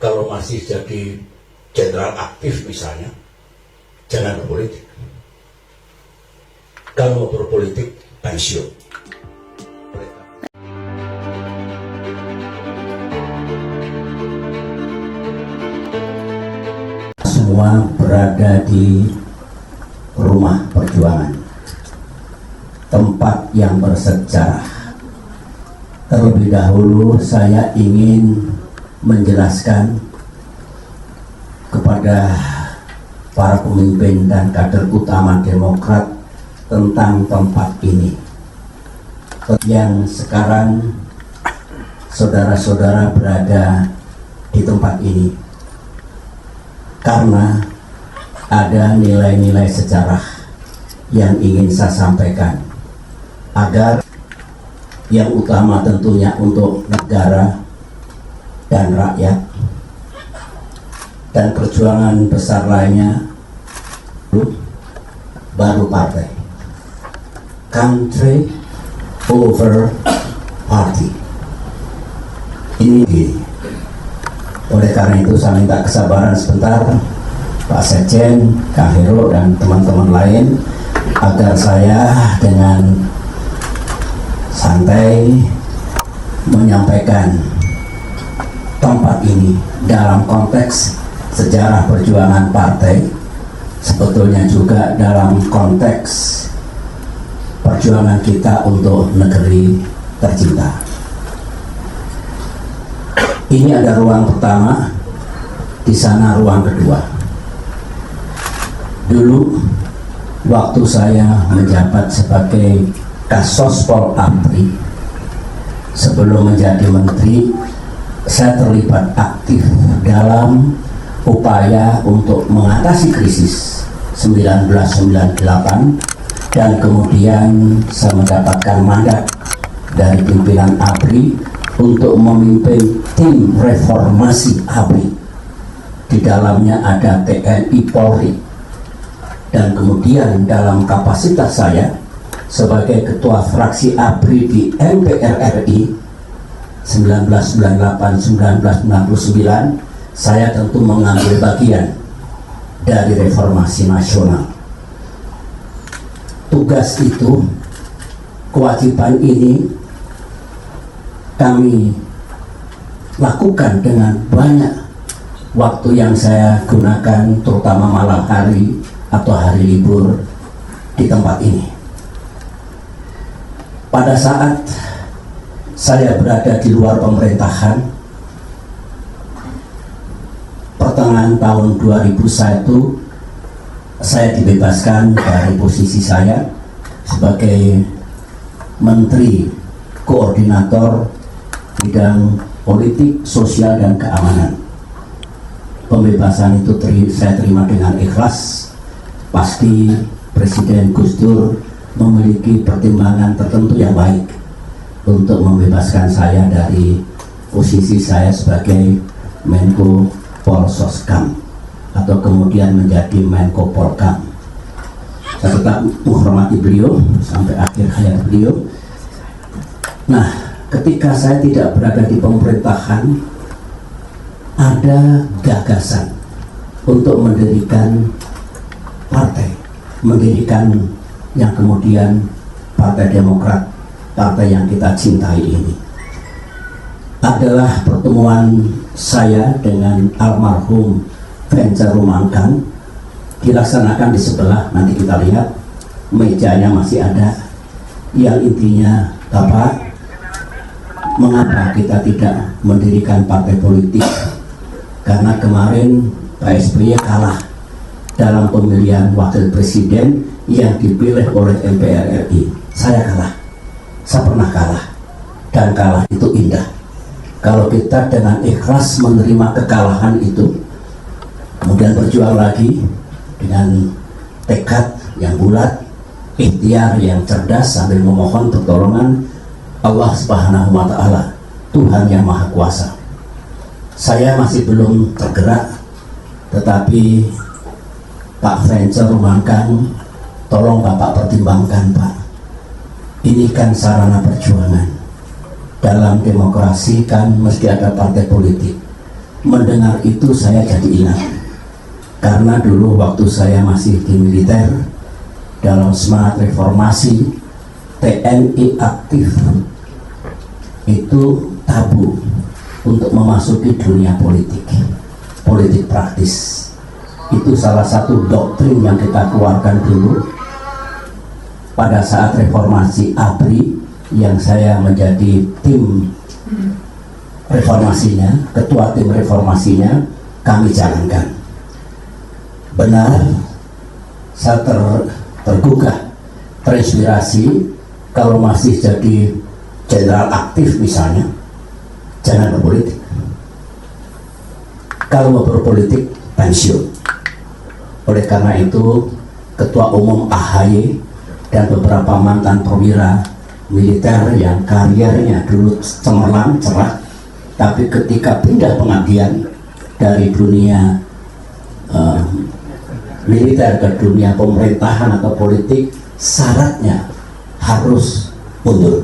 kalau masih jadi jenderal aktif misalnya, jangan berpolitik. Kalau mau berpolitik, pensiun. Semua berada di rumah perjuangan, tempat yang bersejarah. Terlebih dahulu saya ingin menjelaskan kepada para pemimpin dan kader utama Demokrat tentang tempat ini yang sekarang saudara-saudara berada di tempat ini karena ada nilai-nilai sejarah yang ingin saya sampaikan agar yang utama tentunya untuk negara dan rakyat dan perjuangan besar lainnya baru partai. Country over party. Ini oleh karena itu saya minta kesabaran sebentar Pak Sekjen, Kang Hero dan teman-teman lain agar saya dengan santai menyampaikan tempat ini dalam konteks sejarah perjuangan partai, sebetulnya juga dalam konteks perjuangan kita untuk negeri tercinta. Ini ada ruang pertama, di sana ruang kedua. Dulu waktu saya menjabat sebagai Kasospol APRI, sebelum menjadi menteri, saya terlibat aktif dalam upaya untuk mengatasi krisis 1998 dan kemudian saya mendapatkan mandat dari pimpinan APRI untuk memimpin tim reformasi APRI. Di dalamnya ada TNI Polri dan kemudian dalam kapasitas saya sebagai ketua fraksi APRI di MPR RI 1998-1999, saya tentu mengambil bagian dari reformasi nasional. Tugas itu, kewajiban ini kami lakukan dengan banyak waktu yang saya gunakan, terutama malam hari atau hari libur di tempat ini. Pada saat saya berada di luar pemerintahan, pertengahan tahun 2001, saya dibebaskan dari posisi saya sebagai Menteri Koordinator Bidang Politik, Sosial, dan Keamanan. Pembebasan itu saya terima dengan ikhlas. Pasti Presiden Gus Dur memiliki pertimbangan tertentu yang baik untuk membebaskan saya dari posisi saya sebagai Menko Polsoskam atau kemudian menjadi Menko Polkam. Saya tetap menghormati beliau sampai akhir hayat beliau. Nah, ketika saya tidak berada di pemerintahan, ada gagasan untuk mendirikan partai, mendirikan yang kemudian Partai Demokrat, partai yang kita cintai ini. Adalah pertemuan saya dengan almarhum Vencer Rumangkang, dilaksanakan di sebelah, nanti kita lihat mejanya masih ada, yang intinya Bapak, mengapa kita tidak mendirikan partai politik? Karena kemarin Pak SBY kalah dalam pemilihan wakil presiden yang dipilih oleh MPR RI. Saya kalah, saya pernah kalah, dan kalah itu indah. Kalau kita dengan ikhlas menerima kekalahan itu, kemudian berjuang lagi dengan tekad yang bulat, ikhtiar yang cerdas sambil memohon pertolongan Allah Subhanahu wa Ta'ala, Tuhan yang Maha Kuasa. Saya masih belum tergerak, tetapi Pak Vencer Rumangkang, tolong Bapak pertimbangkan Pak. Ini kan sarana perjuangan. Dalam demokrasi kan mesti ada partai politik. mendengar itu saya jadi ingat, karena dulu waktu saya masih di militer, dalam semangat reformasi, TNI aktif itu tabu untuk memasuki dunia politik praktis. Itu salah satu doktrin yang kita keluarkan dulu pada saat reformasi ABRI, yang saya menjadi tim reformasinya, ketua tim reformasinya, kami jalankan. Benar, saya tergugah, terinspirasi, kalau masih jadi jenderal aktif misalnya, jangan berpolitik. Kalau mau berpolitik, pensiun. Oleh karena itu, Ketua Umum AHY dan beberapa mantan perwira militer yang karirnya dulu cemerlang, cerah, tapi ketika pindah pengabdian dari dunia militer ke dunia pemerintahan atau politik, syaratnya harus mundur.